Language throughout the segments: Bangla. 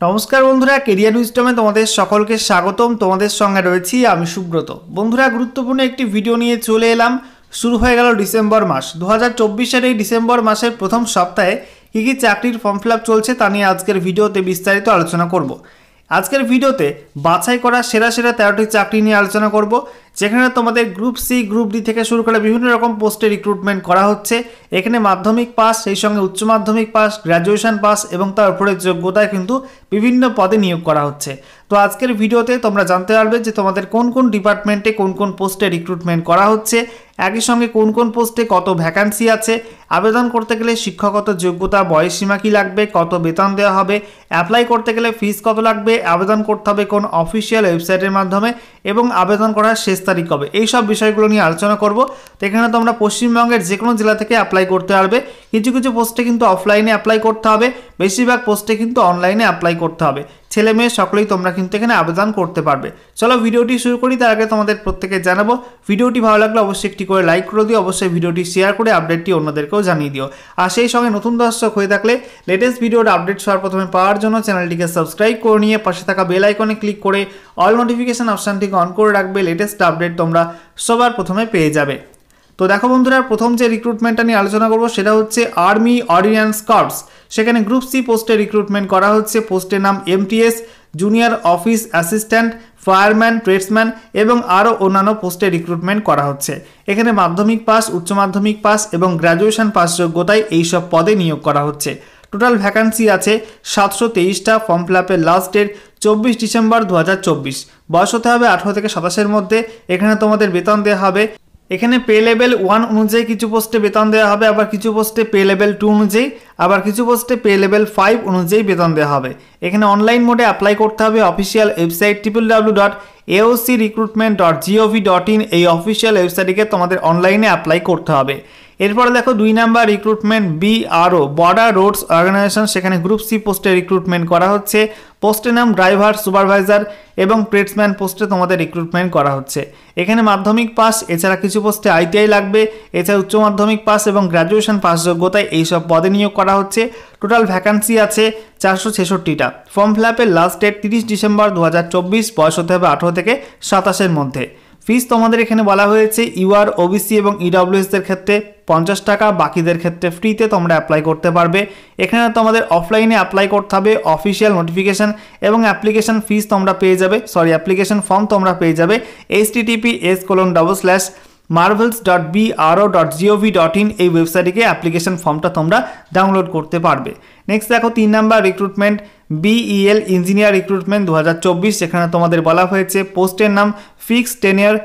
নমস্কার বন্ধুরা, কেরিয়ার উইজডমে তোমাদের সকলকে স্বাগতম। তোমাদের সঙ্গে রয়েছি আমি সুব্রত। বন্ধুরা, গুরুত্বপূর্ণ একটি ভিডিও নিয়ে চলে এলাম। শুরু হয়ে গেল ডিসেম্বর মাস। 2024-এর এই ডিসেম্বর মাসের প্রথম সপ্তাহে কী কী চাকরির ফর্ম ফিল আপ চলছে তা নিয়ে আজকের ভিডিওতে বিস্তারিত আলোচনা করব। আজকের ভিডিওতে বাছাই করা সেরা 13টি চাকরি নিয়ে আলোচনা করব, যেখানে তোমাদের গ্রুপ সি, গ্রুপ ডি থেকে শুরু করে বিভিন্ন রকম পোস্টে রিক্রুটমেন্ট করা হচ্ছে। এখানে মাধ্যমিক পাস, সেই সঙ্গে উচ্চ মাধ্যমিক পাস, গ্র্যাজুয়েশন পাস এবং তার উপরে যোগ্যতায় কিন্তু বিভিন্ন পদে নিয়োগ করা হচ্ছে। তো আজকের ভিডিওতে তোমরা জানতে পারবে যে তোমাদের কোন কোন ডিপার্টমেন্টে কোন কোন পোস্টে রিক্রুটমেন্ট করা হচ্ছে, একই সঙ্গে কোন কোন পোস্টে কত ভ্যাকান্সি আছে, আবেদন করতে গেলে শিক্ষাগত যোগ্যতা, বয়সসীমা কী লাগবে, কত বেতন দেওয়া হবে, অ্যাপ্লাই করতে গেলে ফিস কত লাগবে, আবেদন করতে হবে কোন অফিসিয়াল ওয়েবসাইটের মাধ্যমে এবং আবেদন করার শেষ তারিখ কবে, এই সব বিষয়গুলো নিয়ে আলোচনা করব। তো এখানে তোমরা পশ্চিমবঙ্গের যে কোনো জেলা থেকে অ্যাপ্লাই করতে পারবে। কিছু কিছু পোস্টে কিন্তু অফলাইনে অ্যাপ্লাই করতে হবে, বেশিরভাগ পোস্টে কিন্তু অনলাইনে অ্যাপ্লাই করতে হবে। ছেলে মেয়ে সকলেই তোমরা কিন্তু এখানে আবেদন করতে পারবে। চলো ভিডিওটি শুরু করি। তার আগে তোমাদের প্রত্যেকে জানাবো, ভিডিওটি ভালো লাগলে অবশ্যই একটি করে লাইক করে দিও, অবশ্যই ভিডিওটি শেয়ার করে আপডেটটি অন্যদেরকেও জানিয়ে দিও। আর সেই সঙ্গে নতুন দর্শক হয়ে থাকলে লেটেস্ট ভিডিওর আপডেট সবার প্রথমে পাওয়ার জন্য চ্যানেলটিকে সাবস্ক্রাইব করে নিয়ে পাশে থাকা বেল আইকনে ক্লিক করে অল নোটিফিকেশন অপশানটিকে অন করে রাখবে। লেটেস্ট আপডেট তোমরা সবার প্রথমে পেয়ে যাবে। তো দেখো বন্ধুরা, প্রথম যে রিক্রুটমেন্টটা নিয়ে আলোচনা করবো সেটা হচ্ছে আর্মি অর্ডিন্যান্স কর্পস। সেখানে গ্রুপ সি পোস্টে রিক্রুটমেন্ট করা হচ্ছে। পোস্টের নাম MTS, junior office assistant, fireman, tradesman এবং আরও অন্যান্য পোস্টে রিক্রুটমেন্ট করা হচ্ছে। এখানে মাধ্যমিক পাস, উচ্চ মাধ্যমিক পাস এবং গ্র্যাজুয়েশন পাস যোগ্যতায় এইসব পদে নিয়োগ করা হচ্ছে। টোটাল ভ্যাকান্সি আছে 723টা। ফর্ম ফিল আপের লাস্ট ডেট 24 ডিসেম্বর 2024। বয়স হতে হবে 18 থেকে 27-এর মধ্যে। এখানে তোমাদের বেতন দেওয়া হবে, এখানে পে লেভেল 1 অনুযায়ী কিছু পোস্টে বেতন দেওয়া হবে, আবার কিছু পোস্টে পে লেভেল 2 অনুযায়ী, আবার কিছু পোস্টে পে লেভেল 5 অনুযায়ী বেতন দেওয়া হবে। এখানে অনলাইন মোডে অ্যাপ্লাই করতে হবে। অফিসিয়াল ওয়েবসাইট www.aocrecruitment.gov.in, এই অফিসিয়াল ওয়েবসাইটটিকে তোমাদের অনলাইনে অ্যাপ্লাই করতে হবে। এরপরে দেখো 2 number recruitment BRO, border roads organisation. সেখানে গ্রুপ সি পোস্টে রিক্রুটমেন্ট করা হচ্ছে। পোস্টের নাম ড্রাইভার, সুপারভাইজার এবং ট্রেডসম্যান পোস্টে তোমাদের রিক্রুটমেন্ট করা হচ্ছে। এখানে মাধ্যমিক পাস, এছাড়া কিছু পোস্টে ITI লাগবে, এছাড়া উচ্চ মাধ্যমিক পাস এবং গ্র্যাজুয়েশন পাস যোগ্যতায় এইসব পদে নিয়োগ করা হচ্ছে। টোটাল ভ্যাকান্সি আছে 466টা। ফর্ম ফিল আপের লাস্ট ডেট 30 ডিসেম্বর 2024। বয়স হতে হবে 18 থেকে 27-এর মধ্যে। ফিস তোমাদের এখানে বলা হয়েছে UR, OBC এবং EWS-দের ক্ষেত্রে 50 টাকা, বাকিদের ক্ষেত্রে ফ্রিতে তোমরা অ্যাপ্লাই করতে পারবে। এখানে তোমাদের অফলাইনে অ্যাপ্লাই করতে হবে। অফিসিয়াল নোটিফিকেশান এবং অ্যাপ্লিকেশন ফিস তোমরা পেয়ে যাবে, অ্যাপ্লিকেশন ফর্ম তোমরা পেয়ে যাবে https://marvels.bro.gov.in, এই ওয়েবসাইটে অ্যাপ্লিকেশন ফর্মটা তোমরা ডাউনলোড করতে পারবে। নেক্সট দেখো 3 number recruitment BEL engineer recruitment 2024। সেখানে তোমাদের বলা হয়েছে পোস্টের নাম ফিক্সড টেনিয়ার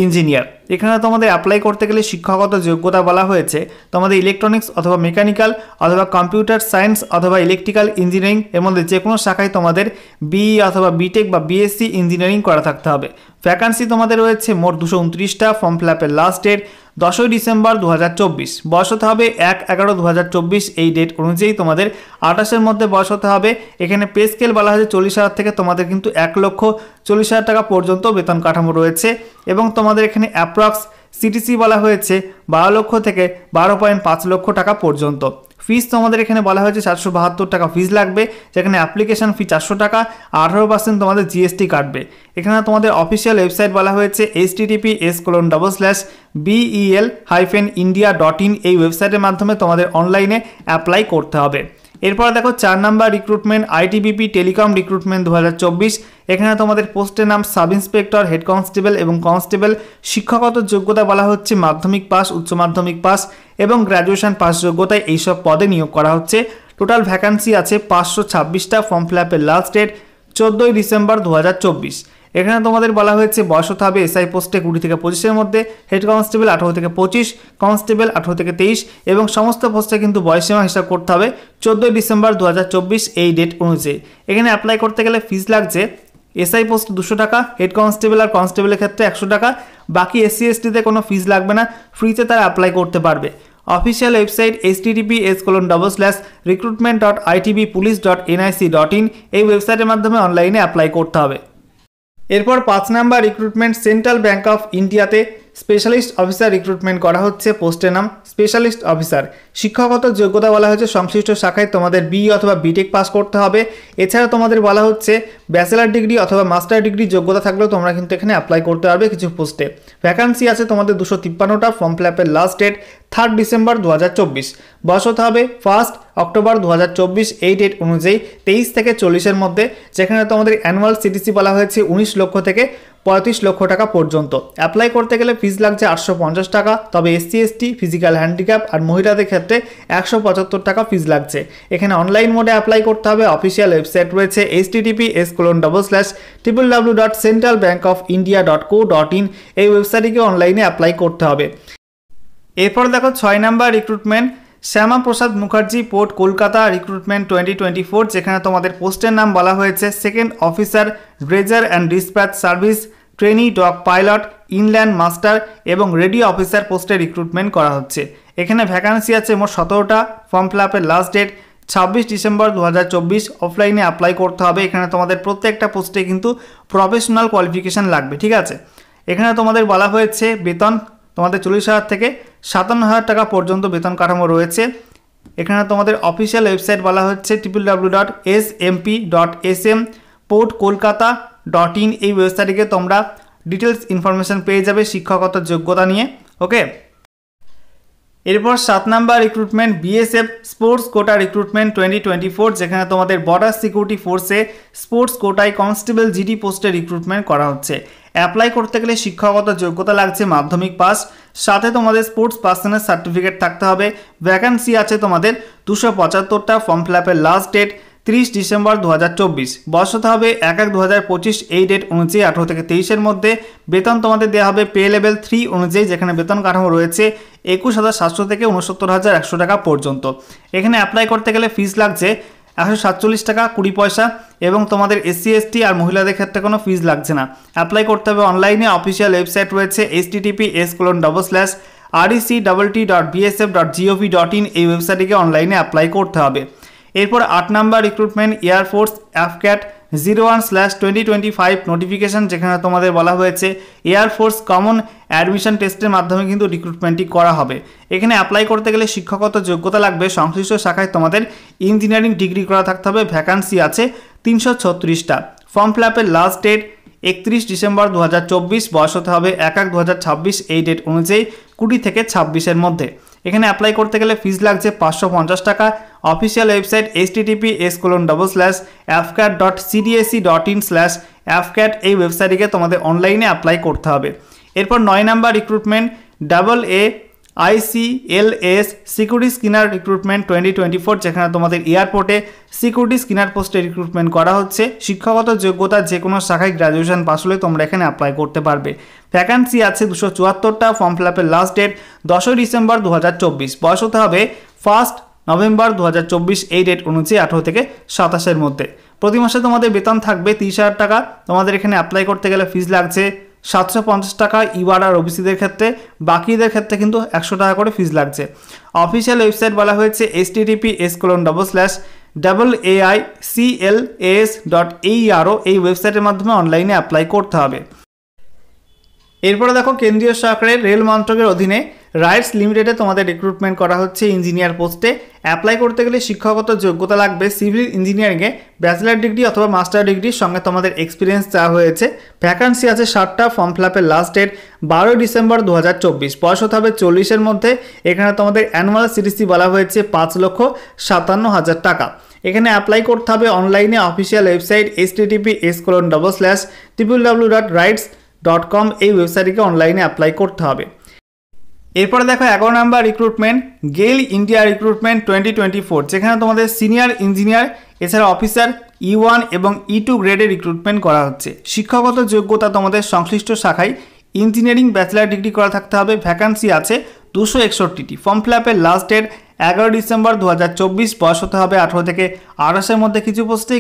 ইঞ্জিনিয়ার। এখানে তোমাদের অ্যাপ্লাই করতে গেলে শিক্ষাগত যোগ্যতা বলা হয়েছে তোমাদের ইলেকট্রনিক্স অথবা মেকানিক্যাল অথবা কম্পিউটার সায়েন্স অথবা ইলেকট্রিক্যাল ইঞ্জিনিয়ারিং, এর মধ্যে যে কোনো শাখায় তোমাদের BE অথবা BTech বা BSc ইঞ্জিনিয়ারিং করা থাকতে হবে। ভ্যাকান্সি তোমাদের রয়েছে মোট 229টা। ফর্ম ফিল আপের লাস্ট ডেট 10 ডিসেম্বর 2024। বয়স হতে হবে 1/11/2024, এই ডেট অনুযায়ী তোমাদের 28-এর মধ্যে বয়স হতে হবে। এখানে পে স্কেল বলা হয়েছে 40,000 থেকে তোমাদের কিন্তু 1,40,000 টাকা পর্যন্ত বেতন কাঠামো রয়েছে এবং তোমাদের এখানে অ্যাপ্রক্স CTC বলা হয়েছে 12 লক্ষ থেকে 12.5 লক্ষ টাকা পর্যন্ত। ফিস তোমাদের এখানে বলা হয়েছে 472 টাকা ফিস লাগবে, যেখানে অ্যাপ্লিকেশন ফি 400 টাকা, 18% তোমাদের GST কাটবে। এখানে তোমাদের অফিসিয়াল ওয়েবসাইট বলা হয়েছে https://bel-india.in, এই ওয়েবসাইটের মাধ্যমে তোমাদের অনলাইনে অ্যাপ্লাই করতে হবে। এরপর দেখো 4 number recruitment ITBP telecom recruitment 2024। এখানে তোমাদের পোস্টের নাম সাব ইন্সপেক্টর, হেড কনস্টেবল এবং কনস্টেবল। শিক্ষাগত যোগ্যতা বলা হচ্ছে মাধ্যমিক পাস, উচ্চ মাধ্যমিক পাস এবং গ্র্যাজুয়েশন পাস যোগ্যতায় এইসব পদে নিয়োগ করা হচ্ছে। টোটাল ভ্যাকান্সি আছে 526টা। ফর্ম ফিল আপের লাস্ট ডেট 14 ডিসেম্বর 2024। এখানে তোমাদের বলা হয়েছে বয়স হতে হবে SI পোস্টে 20 থেকে 25-এর মধ্যে, হেড কনস্টেবল 18 থেকে 25, কনস্টেবল 18 থেকে 23 এবং সমস্ত পোস্টে কিন্তু বয়সসীমা হিসাব করতে হবে 14 ডিসেম্বর 2024, এই ডেট অনুযায়ী। এখানে অ্যাপ্লাই করতে গেলে ফিস লাগছে SI পোস্ট 200 টাকা, হেড কনস্টেবল আর কনস্টেবলের ক্ষেত্রে 100 টাকা, বাকি SC ST-তে কোনো ফিস লাগবে না, ফ্রিতে তারা অ্যাপ্লাই করতে পারবে। অফিসিয়াল ওয়েবসাইট https://recruitment.itbpolice.nic.in, এই ওয়েবসাইটের মাধ্যমে অনলাইনে অ্যাপ্লাই করতে হবে। এরপর 5 number recruitment central bank of ইন্ডিয়াতে স্পেশালিস্ট অফিসার রিক্রুটমেন্ট করা হচ্ছে। পোস্টের নাম স্পেশালিস্ট অফিসার। শিক্ষাগত যোগ্যতা বলা হয়েছে সংশ্লিষ্ট শাখায় তোমাদের বি অথবা বিটেক পাস করতে হবে। এছাড়া তোমাদের বলা হচ্ছে ব্যাচেলার ডিগ্রি অথবা মাস্টার ডিগ্রি যোগ্যতা থাকলেও তোমরা কিন্তু এখানে অ্যাপ্লাই করতে পারবে কিছু পোস্টে। ভ্যাকান্সি আছে তোমাদের 253টা। ফর্ম ফিল আপের লাস্ট ডেট 3 ডিসেম্বর 2024। বয়স হতে হবে 1 অক্টোবর 2024। এই ডেট অনুযায়ী 23 থেকে 40-এর মধ্যে, যেখানে তোমাদের অ্যানুয়াল সিটিসি বলা হয়েছে 19 লক্ষ থেকে 35 লক্ষ টাকা পর্যন্ত। অ্যাপ্লাই করতে গেলে ফিজ লাগছে 850 টাকা, তবে এসসি এসটি, ফিজিক্যাল হ্যান্ডিক্যাপ আর মহিলাদের ক্ষেত্রে 175 টাকা ফিজ লাগছে। এখানে অনলাইন মোডে অ্যাপ্লাই করতে হবে। অফিসিয়াল ওয়েবসাইট রয়েছে https://www.centralbankofindia.co.in। এই ওয়েবসাইটে অনলাইনে অ্যাপ্লাই করতে হবে। এরপর দেখো 6 number recruitment Shyama Prasad Mukherjee, port Kolkata, recruitment 2024, যেখানে তোমাদের পোস্টের নাম বলা হয়েছে second officer dredger and dispatch service, trainee dock pilot, inland master এবং রেডিও অফিসার পোস্টে রিক্রুটমেন্ট করা হচ্ছে। এখানে ভ্যাকান্সি আছে মোট 17টা। ফর্ম ফিল আপের লাস্ট ডেট 26 ডিসেম্বর 2024। অফলাইনে অ্যাপ্লাই করতে হবে। এখানে তোমাদের প্রত্যেকটা পোস্টে কিন্তু প্রফেশনাল কোয়ালিফিকেশান লাগবে, ঠিক আছে। এখানে তোমাদের বলা হয়েছে বেতন তোমাদের 40,000 থেকে 57,000 টাকা পর্যন্ত বেতন কাঠামো রয়েছে। এখানে তোমাদের অফিসিয়াল ওয়েবসাইট বলা হচ্ছে www.smp.sm.portkolkata.in। এই ওয়েবসাইটে তোমরা ডিটেলস ইনফরমেশন পেয়ে যাবে শিক্ষাগত যোগ্যতা নিয়ে। ওকে, এরপর 7 number recruitment BSF sports quota recruitment 2024, যেখানে তোমাদের বর্ডার সিকিউরিটি ফোর্সে স্পোর্টস কোটায় কনস্টেবল জিডি পোস্টে রিক্রুটমেন্ট করা হচ্ছে। অ্যাপ্লাই করতে গেলে শিক্ষাগত যোগ্যতা লাগছে মাধ্যমিক পাস, সাথে তোমাদের স্পোর্টস পার্সনের সার্টিফিকেট থাকতে হবে। ভ্যাকান্সি আছে তোমাদের 275টা। ফর্ম ফিল আপের লাস্ট ডেট 30 ডিসেম্বর 2024। বয়স হতে হবে 1/1/2025। এই ডেট অনুযায়ী 18 থেকে 23-এর মধ্যে। বেতন তোমাদের দেওয়া হবে পে লেভেল 3 অনুযায়ী, যেখানে বেতন কাঠামো রয়েছে 21,700 থেকে 69,100 টাকা পর্যন্ত। এখানে অ্যাপ্লাই করতে গেলে ফিস লাগছে 147 টাকা 20 পয়সা এবং তোমাদের এসসি এসটি আর মহিলাদের ক্ষেত্রে কোনো ফিস লাগছে না। অ্যাপ্লাই করতে হবে অনলাইনে। অফিসিয়াল ওয়েবসাইট রয়েছে https://rec.bsf.gov.in। এই ওয়েবসাইটে অনলাইনে অ্যাপ্লাই করতে হবে। এরপর 8 নাম্বার রিক্রুটমেন্ট এয়ারফোর্স অ্যাফক্যাট 01/2025 নোটিফিকেশন, যেখানে তোমাদের বলা হয়েছে এয়ারফোর্স কমন অ্যাডমিশন টেস্টের মাধ্যমে কিন্তু রিক্রুটমেন্টটি করা হবে। এখানে অ্যাপ্লাই করতে গেলে শিক্ষাগত যোগ্যতা লাগবে সংশ্লিষ্ট শাখায় তোমাদের ইঞ্জিনিয়ারিং ডিগ্রি করা থাকতে হবে। ভ্যাকান্সি আছে 336টা। ফর্ম ফিল আপের লাস্ট ডেট 31 ডিসেম্বর 2024। বয়স হতে হবে 1/1/2026। এই ডেট অনুযায়ী 20 থেকে 26-এর মধ্যে। এখানে অ্যাপ্লাই করতে গেলে ফিস লাগছে 550 টাকা। Official website https://afcat.cdsc.in/afcat। এই ওয়েবসাইটে তোমাদের অনলাইনে অ্যাপ্লাই করতে হবে। এরপর 9 number recruitment AAICLS security Skinner recruitment 2024, যেখানে তোমাদের এয়ারপোর্টে সিকিউরিটি স্কিনার পোস্টে রিক্রুটমেন্ট করা হচ্ছে। শিক্ষাগত যোগ্যতা যে কোনো শাখায় গ্র্যাজুয়েশন পাস হলে তোমরা এখানে অ্যাপ্লাই করতে পারবে। ভ্যাকান্সি আছে 274টা। ফর্ম ফিল আপের লাস্ট ডেট 10 ডিসেম্বর 2024। বয়স হতে হবে 1 নভেম্বর 2024। এই ডেট অনুযায়ী 18 থেকে 27-এর মধ্যে। প্রতি মাসে তোমাদের বেতন থাকবে 30,000 টাকা। তোমাদের এখানে অ্যাপ্লাই করতে গেলে ফিস লাগছে 750 টাকা ইউআর আর ওবিসিদের ক্ষেত্রে। বাকিদের ক্ষেত্রে কিন্তু 100 টাকা করে ফিস লাগছে। অফিসিয়াল ওয়েবসাইট বলা হয়েছে https://AICLAS.eiro। এই ওয়েবসাইটের মাধ্যমে অনলাইনে অ্যাপ্লাই করতে হবে। এরপরে দেখো কেন্দ্রীয় সরকারের রেল মন্ত্রকের অধীনে রাইটস লিমিটেডে তোমাদের রিক্রুটমেন্ট করা হচ্ছে ইঞ্জিনিয়ার পোস্টে। অ্যাপ্লাই করতে গেলে শিক্ষাগত যোগ্যতা লাগবে সিভিল ইঞ্জিনিয়ারিংয়ে ব্যাচেলার ডিগ্রি অথবা মাস্টার ডিগ্রির সঙ্গে তোমাদের এক্সপিরিয়েন্স চাওয়া হয়েছে। ভ্যাকান্সি আছে 60টা। ফর্ম ফিল আপের লাস্ট ডেট 12 ডিসেম্বর 2024। বয়স হতে হবে 40-এর মধ্যে। এখানে তোমাদের অ্যানুয়াল সিটিসি বলা হয়েছে 5,57,000 টাকা। এখানে অ্যাপ্লাই করতে হবে অনলাইনে। Official website https://www.rights.com। এই ওয়েবসাইটে অনলাইনে অ্যাপ্লাই করতে হবে। এরপরে দেখো 11 নাম্বার রিক্রুটমেন্ট গেল ইন্ডিয়া রিক্রুটমেন্ট 2024, যেখানে তোমাদের সিনিয়র ইঞ্জিনিয়ার এছাড়া অফিসার E1 এবং E2 গ্রেডে রিক্রুটমেন্ট করা হচ্ছে। শিক্ষাগত যোগ্যতা তোমাদের সংশ্লিষ্ট শাখায় ইঞ্জিনিয়ারিং ব্যাচেলার ডিগ্রি করা থাকতে হবে। ভ্যাকান্সি আছে 261টি। ফর্ম ফিল আপের লাস্ট ডেট 11 ডিসেম্বর 2024। বয়স হতে হবে 18 থেকে 28-এর মধ্যে কিছু পোস্টে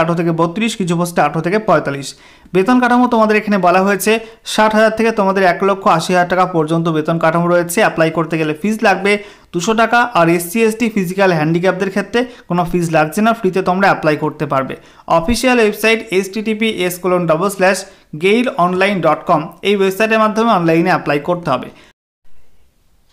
18 থেকে 32, কিছু পোস্টে 18 থেকে 45। বেতন কাঠামো তোমাদের এখানে বলা হয়েছে 60,000 থেকে তোমাদের 1,80,000 টাকা পর্যন্ত বেতন কাঠামো রয়েছে। অ্যাপ্লাই করতে গেলে ফিস লাগবে 200 টাকা। আর SC ST ফিজিক্যাল হ্যান্ডিক্যাপদের ক্ষেত্রে কোনো ফিস লাগছে না, ফ্রিতে তোমরা অ্যাপ্লাই করতে পারবে। অফিসিয়াল ওয়েবসাইট https://gailonline.com, এই ওয়েবসাইটের মাধ্যমে অনলাইনে অ্যাপ্লাই করতে হবে।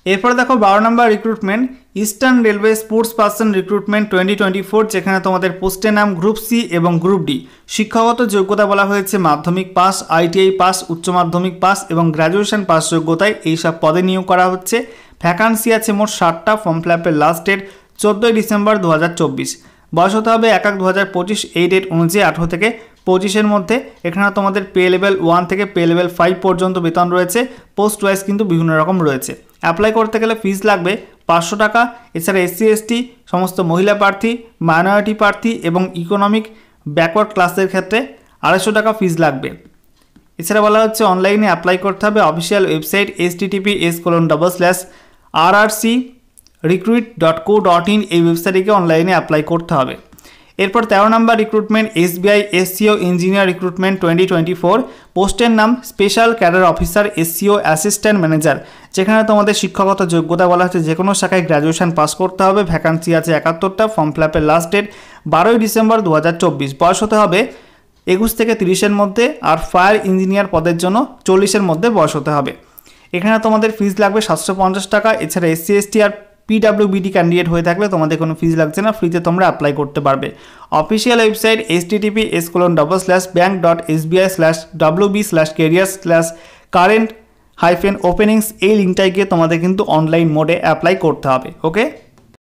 এরপর দেখো 12 নম্বর recruitment, eastern railway sports person recruitment 2024, যেখানে তোমাদের পোস্টের নাম গ্রুপ সি এবং গ্রুপ ডি। শিক্ষাগত যোগ্যতা বলা হয়েছে মাধ্যমিক পাস, ITI পাস, উচ্চ মাধ্যমিক পাস এবং গ্র্যাজুয়েশন পাস যোগ্যতায় এইসব পদে নিয়োগ করা হচ্ছে। ভ্যাকান্সি আছে মোট 60টা। ফর্ম ফিল আপের লাস্ট ডেট 14 ডিসেম্বর 2024। বয়স হতে হবে 1/1/2025, এই ডেট অনুযায়ী 18 থেকে 25-এর মধ্যে। এখানে তোমাদের পে লেভেল 1 থেকে পে লেভেল 5 পর্যন্ত বেতন রয়েছে। পোস্ট ওয়াইজ কিন্তু বিভিন্ন রকম রয়েছে। অ্যাপ্লাই করতে গেলে ফিস লাগবে 500 টাকা। এছাড়া SC ST সমস্ত মহিলা প্রার্থী, মাইনরিটি প্রার্থী এবং ইকোনমিক ব্যাকওয়ার্ড ক্লাসের ক্ষেত্রে 250 টাকা ফিস লাগবে। এছাড়া বলা হচ্ছে অনলাইনে অ্যাপ্লাই করতে হবে। অফিসিয়াল ওয়েবসাইট https://rrcrecruit.co.in, এই ওয়েবসাইটে অনলাইনে অ্যাপ্লাই করতে হবে। এরপর 13 নম্বর recruitment, SBI SCO engineer recruitment 2024। পোস্টের নাম special cadre officer SCO assistant manager, যেখানে তোমাদের শিক্ষাগত যোগ্যতা বলা হচ্ছে যে কোনো শাখায় গ্র্যাজুয়েশন পাস করতে হবে। ভ্যাকান্সি আছে 71টা। ফর্ম ফিল আপের লাস্ট ডেট 12 ডিসেম্বর 2024। বয়স হতে হবে 21 থেকে 30-এর মধ্যে। আর ফায়ার ইঞ্জিনিয়ার পদের জন্য 40-এর মধ্যে বয়স হতে হবে। এখানে তোমাদের ফিস লাগবে 750 টাকা। এছাড়া SC ST আর PWBD ক্যান্ডিডেট হয়ে থাকলে তোমাদের কোনো ফিস লাগছে না, ফ্রিতে তোমরা অ্যাপ্লাই করতে পারবে। অফিসিয়াল ওয়েবসাইট https://bank.sbi/wb/careers/current-openings, এই লিঙ্কটায় গিয়ে তোমাদের কিন্তু অনলাইন মোডে অ্যাপ্লাই করতে হবে। ওকে।